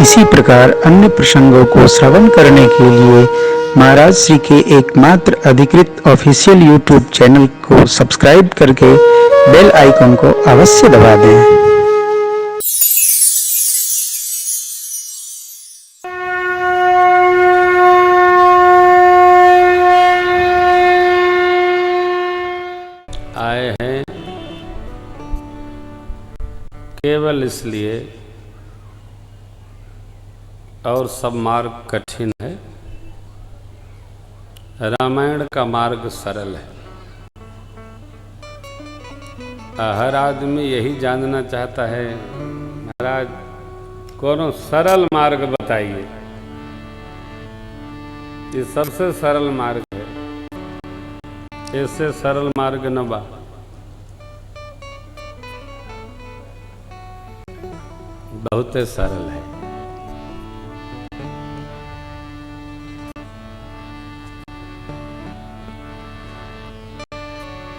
इसी प्रकार अन्य प्रसंगों को श्रवण करने के लिए महाराज श्री के एकमात्र अधिकृत ऑफिशियल यूट्यूब चैनल को सब्सक्राइब करके बेल आइकन को अवश्य दबा दें। आए हैं केवल इसलिए, और सब मार्ग कठिन है, रामायण का मार्ग सरल है। हर आदमी यही जानना चाहता है, महाराज कौन सरल मार्ग बताइए। ये सबसे सरल मार्ग है, इससे सरल मार्ग न बा। बहुत सरल है।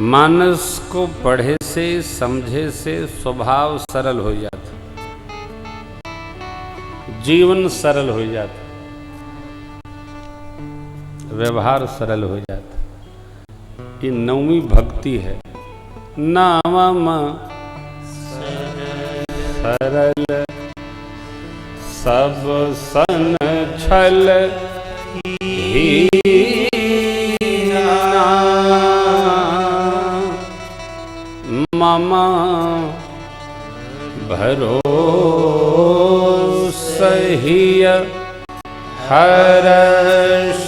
मानस को पढ़े से समझे से स्वभाव सरल हो जाता, जीवन सरल हो जाता, व्यवहार सरल हो जाता। ये नौवीं भक्ति है। नाम सरल सब सन छल ममा भरोसहिय हर्षन।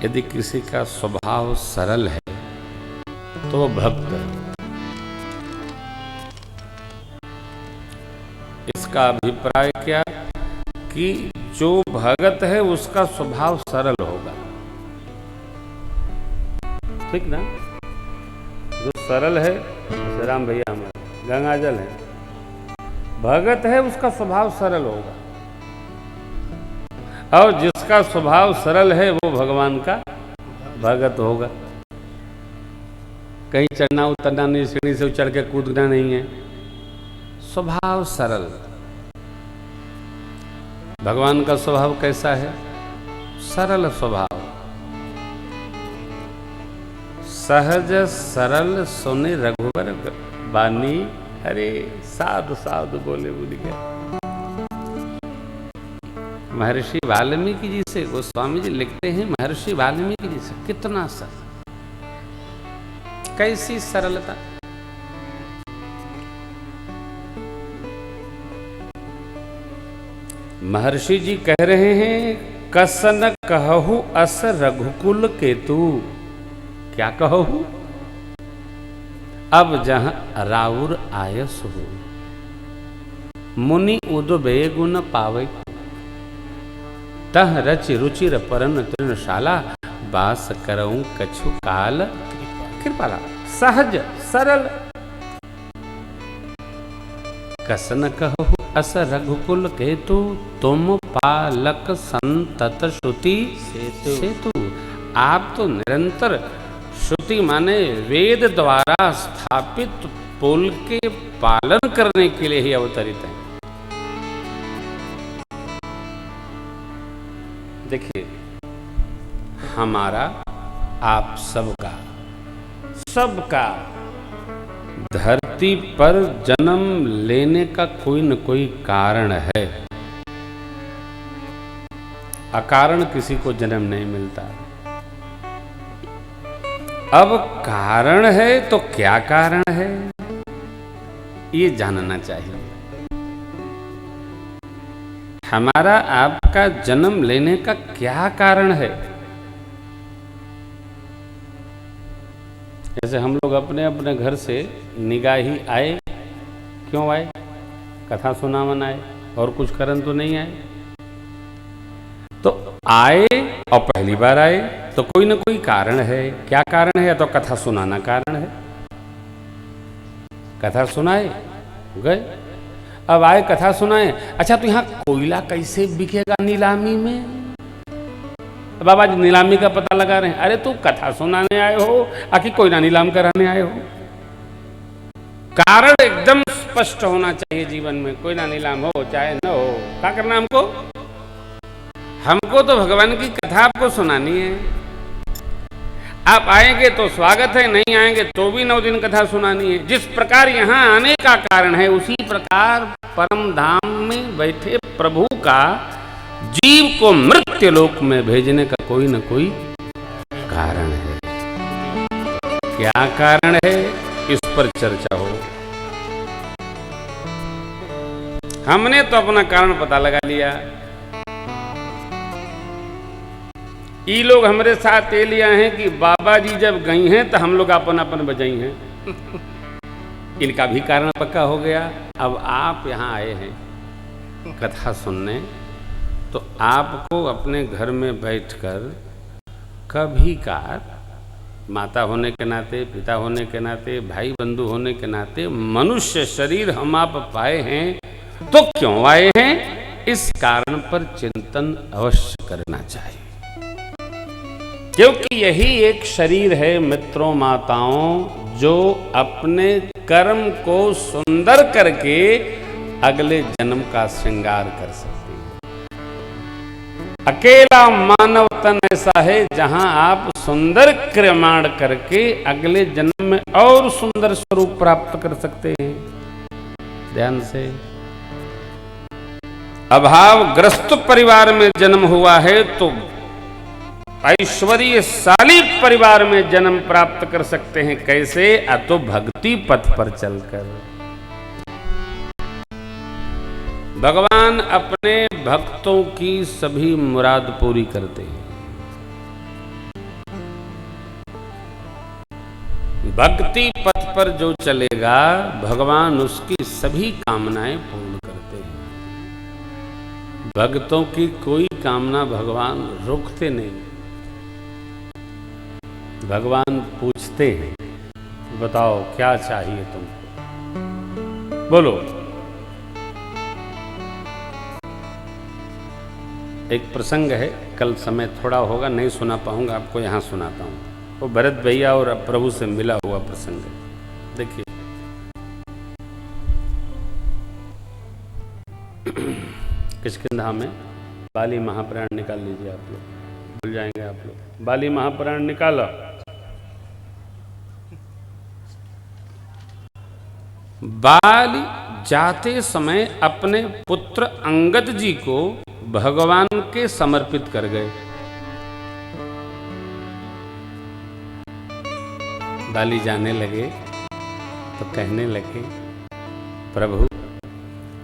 यदि किसी का स्वभाव सरल है तो वो भक्त है। इसका अभिप्राय क्या कि जो भगत है उसका स्वभाव सरल होगा, ठीक ना। जो सरल है, जैसे राम भैया हमारे गंगाजल है, भगत है, उसका स्वभाव सरल होगा। और जिसका स्वभाव सरल है वो भगवान का भगत होगा। कहीं चढ़ना उतरना नहीं, सीढ़ी से चढ़ के कूदना नहीं है, स्वभाव सरल। भगवान का स्वभाव कैसा है? सरल स्वभाव। सहज सरल सुने रघुवर बानी, अरे साधु साधु बोले बोली गए। महर्षि वाल्मीकि जी से गोस्वामी जी लिखते हैं, महर्षि वाल्मीकि जी से कितना सरल, कैसी सरलता। महर्षि जी कह रहे हैं, कसन कहु अस रघुकुल केतु। क्या कहूं? अब जहां राउर आयस हो, मुनि उदबे गुण पावे। तह रचि रुचिर परन तृणशाला, बास करऊं कछु काल कृपाला। सहज सरल कसन कहु अस रघुकुल केतु, तुम पालक संतत श्रुति सेतु। आप तो निरंतर श्रुति माने वेद द्वारा स्थापित पुल के पालन करने के लिए ही अवतरित है। देखिए, हमारा आप सबका धरती पर जन्म लेने का कोई न कोई कारण है। अकारण किसी को जन्म नहीं मिलता। अब कारण है तो क्या कारण है, ये जानना चाहिए। हमारा आपका जन्म लेने का क्या कारण है? जैसे हम लोग अपने अपने घर से निगाही आए, क्यों आए? कथा सुनावन आए, और कुछ कारण तो नहीं आए। तो आए और पहली बार आए तो कोई ना कोई कारण है। क्या कारण है? या तो कथा सुनाना कारण है, कथा सुनाए गए। अब आए कथा सुनाए, अच्छा तो यहाँ कोयला कैसे बिकेगा नीलामी में? बाबा जी नीलामी का पता लगा रहे हैं। अरे तू कथा सुनाने आए हो आखिर कोयला नीलाम कराने आए हो? कारण एकदम स्पष्ट होना चाहिए जीवन में, कोई ना नीलाम हो चाहे न हो, क्या करना हमको? हमको तो भगवान की कथा आपको सुनानी है। आप आएंगे तो स्वागत है, नहीं आएंगे तो भी 9 दिन कथा सुनानी है। जिस प्रकार यहाँ आने का कारण है, उसी प्रकार परम धाम में बैठे प्रभु का जीव को मृत्यु लोक में भेजने का कोई न कोई कारण है। क्या कारण है, इस पर चर्चा हो। हमने तो अपना कारण पता लगा लिया। ये लोग हमारे साथ ये लिया है कि बाबा जी जब गई हैं तो हम लोग अपन अपन बजाई हैं। इनका भी कारण पक्का हो गया। अब आप यहाँ आए हैं कथा सुनने, तो आपको अपने घर में बैठकर कभी कार माता होने के नाते, पिता होने के नाते, भाई बंधु होने के नाते मनुष्य शरीर हम आप पाए हैं, तो क्यों आए हैं, इस कारण पर चिंतन अवश्य करना चाहिए। क्योंकि यही एक शरीर है मित्रों माताओं, जो अपने कर्म को सुंदर करके अगले जन्म का श्रृंगार कर सकती है। अकेला मानव तन ऐसा है जहां आप सुंदर क्रियमाण करके अगले जन्म में और सुंदर स्वरूप प्राप्त कर सकते हैं। ध्यान से, अभावग्रस्त परिवार में जन्म हुआ है तो ऐश्वर्यशाली परिवार में जन्म प्राप्त कर सकते हैं। कैसे? तो भक्ति पथ पर चलकर। भगवान अपने भक्तों की सभी मुराद पूरी करते हैं। भक्ति पथ पर जो चलेगा, भगवान उसकी सभी कामनाएं पूर्ण करते हैं। भक्तों की कोई कामना भगवान रोकते नहीं। भगवान पूछते हैं, बताओ क्या चाहिए तुमको, बोलो। एक प्रसंग है, कल समय थोड़ा होगा, नहीं सुना पाऊंगा, आपको यहां सुनाता हूं। वो भरत भैया और प्रभु से मिला हुआ प्रसंग है। देखिए, किष्किंधा में बाली महापुराण निकाल लीजिए आप लोग, भूल जाएंगे आप लोग। बाली महापुराण निकालो। बाली जाते समय अपने पुत्र अंगद जी को भगवान के समर्पित कर गए। बाली जाने लगे तो कहने लगे, प्रभु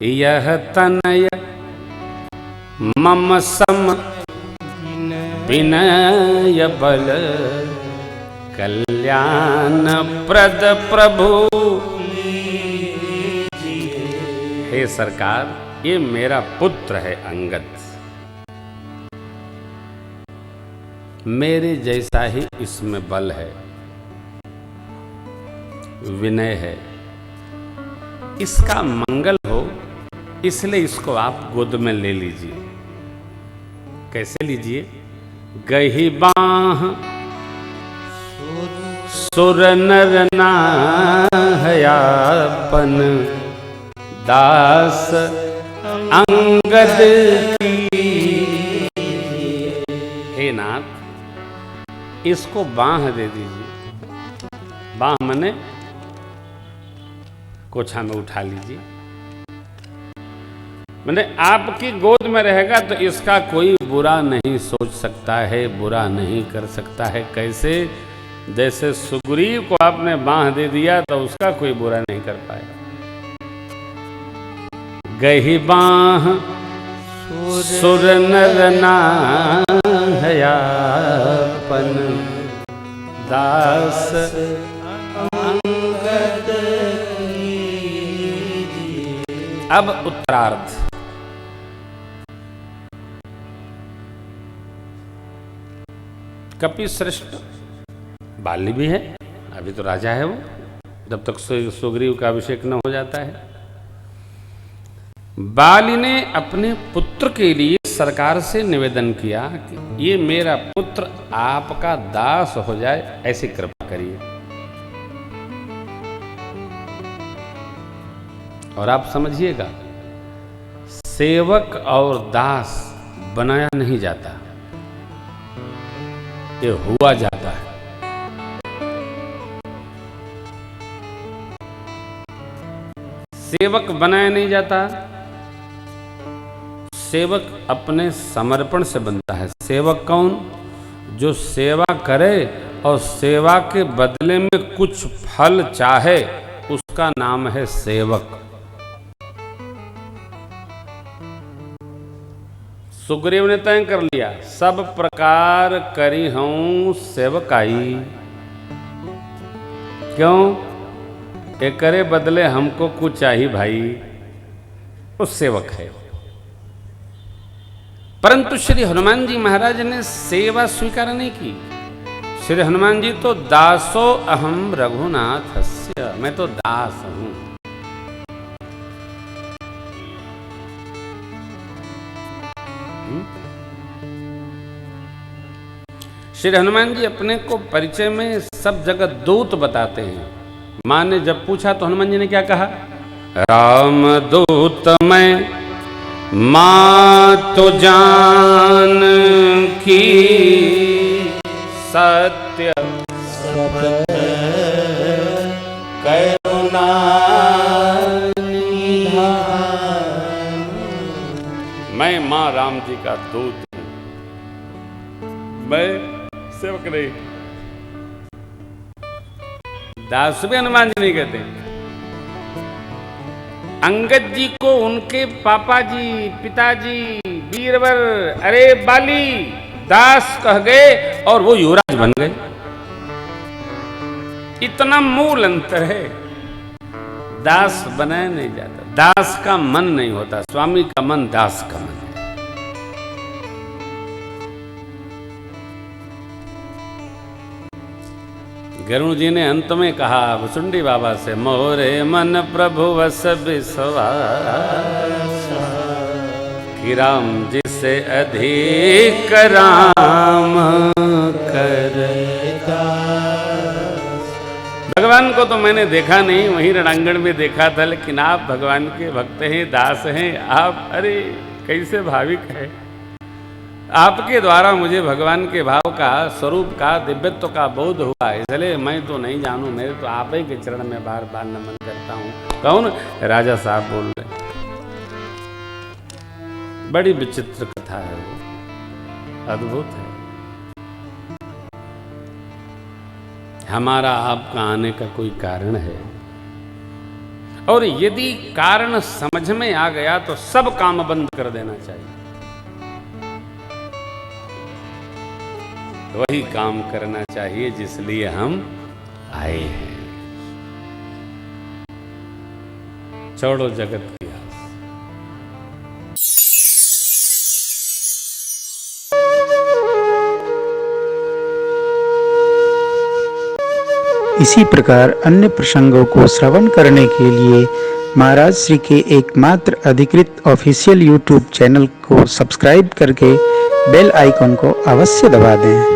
यह तनय मम सम विनय बल कल्याण प्रद प्रभु। हे सरकार, ये मेरा पुत्र है अंगद, मेरे जैसा ही इसमें बल है, विनय है, इसका मंगल हो, इसलिए इसको आप गोद में ले लीजिए। कैसे लीजिए? गही बाह सुर नर नाहयापन दास अंगद की। हे नाथ, इसको बाह दे दीजिए। बाह मने कोछा में उठा लीजिए। मैंने आपकी गोद में रहेगा तो इसका कोई बुरा नहीं सोच सकता है, बुरा नहीं कर सकता है। कैसे? जैसे सुग्रीव को आपने बांह दे दिया तो उसका कोई बुरा नहीं कर पाएगा। गही बांह सुर नर नाहयापन दास अंगद। अब उत्तरार्ध। कपि श्रेष्ठ बाली भी है, अभी तो राजा है वो, जब तक सुग्रीव का अभिषेक न हो जाता है। बाली ने अपने पुत्र के लिए सरकार से निवेदन किया कि ये मेरा पुत्र आपका दास हो जाए, ऐसी कृपा करिए। और आप समझिएगा, सेवक और दास बनाया नहीं जाता, ये हुआ जाता है। सेवक बनाया नहीं जाता, सेवक अपने समर्पण से बनता है। सेवक कौन? जो सेवा करे और सेवा के बदले में कुछ फल चाहे, उसका नाम है सेवक। सुग्रीव ने तय कर लिया, सब प्रकार करी हूं सेवकाई। क्यों? एकरे बदले हमको कुछ चाहिए भाई, वो सेवक है। परंतु श्री हनुमान जी महाराज ने सेवा स्वीकार नहीं की। श्री हनुमान जी तो दासो अहम रघुनाथस्य, मैं तो दास हूं। श्री हनुमान जी अपने को परिचय में सब जगह दूत बताते हैं। मां ने जब पूछा तो हनुमान जी ने क्या कहा? राम दूत मैं मां तो जान की, सत्य करुणा निधान। मैं मां राम जी का दूत हूं, मैं सेवक नहीं। दास भी हनुमान जी नहीं कहते। अंगद जी को उनके पापा जी, पिताजी, बीरबल, अरे बाली दास कह गए और वो युवराज बन गए। इतना मूल अंतर है। दास बनाया नहीं जाता, दास का मन नहीं होता, स्वामी का मन दास का मन है। गरुड़ जी ने अंत में कहा भुसुंडी बाबा से, मोरे मन प्रभु वस विश्वास, कि राम जी से अधिक राम करता। भगवान को तो मैंने देखा नहीं, वहीं रणांगण में देखा था, लेकिन आप भगवान के भक्त हैं, दास हैं आप। अरे कैसे भाविक है। आपके द्वारा मुझे भगवान के भाव का, स्वरूप का, दिव्यत्व का बोध हुआ, इसलिए मैं तो नहीं जानूं, मेरे तो आप ही के चरण में बार बार नमन करता हूं। कौन? राजा साहब बोल रहे। बड़ी विचित्र कथा है वो, अद्भुत है। हमारा आपका आने का कोई कारण है, और यदि कारण समझ में आ गया तो सब काम बंद कर देना चाहिए। वही काम करना चाहिए जिसलिए हम आए हैं। छोड़ो जगत की आस। इसी प्रकार अन्य प्रसंगों को श्रवण करने के लिए महाराज श्री के एकमात्र अधिकृत ऑफिशियल यूट्यूब चैनल को सब्सक्राइब करके बेल आइकन को अवश्य दबा दें।